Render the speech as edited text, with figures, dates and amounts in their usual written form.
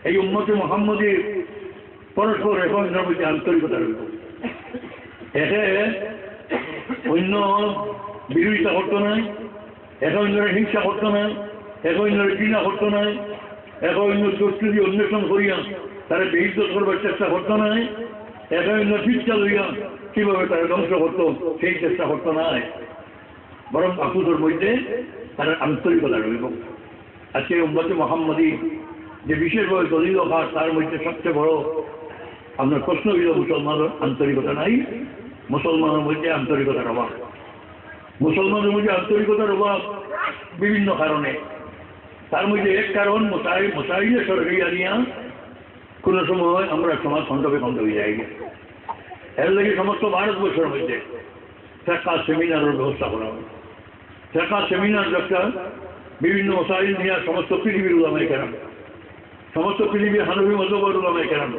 এই উম্মতে মুহাম্মদী পরস্পর একজনের মধ্যে আন্তরিকতা রইল। একে অন্য বিরোধিতা করতো নাই, একে অন্যের হিংসা করতো নাই, একে অন্যের ঘৃণা করতো নাই, একে অন্য দুষ্কৃতি অন্বেষণ করিয়া তারা বেইজ্জত করবার চেষ্টা করতো নাই, একে অন্য শিক্ষা লইয়া কিভাবে তারা ধ্বংস করতো সেই চেষ্টা করতো নাই, বরং আপুদের মধ্যে তার আন্তরিকতা রইল। আজকে উম্মতে মুহাম্মদী যে বিশেষভাবে দলিল হয় তার মধ্যে সবচেয়ে বড় আপনার প্রশ্ন হইল মুসলমানের আন্তরিকতা নাই, মুসলমানের মধ্যে আন্তরিকতার অভাব। মুসলমানের মধ্যে আন্তরিকতার অভাব বিভিন্ন কারণে, তার মধ্যে এক কারণ মোসাইলে সরকারিয়া নিয়ে কোনো সময় আমরা সমাজ খণ্ডবে খণ্ড হয়ে যাই। এর লাগে সমস্ত ভারতবর্ষের মধ্যে ফিকহ সেমিনারের ব্যবস্থা করা হয়। ফিকহ সেমিনার একটা বিভিন্ন মোসাইল নিয়ে সমস্ত পৃথিবীর উলামায়ে কেরাম, সমস্ত পৃথিবীর হানফি মাযহাবের উলামায়ে কেরাম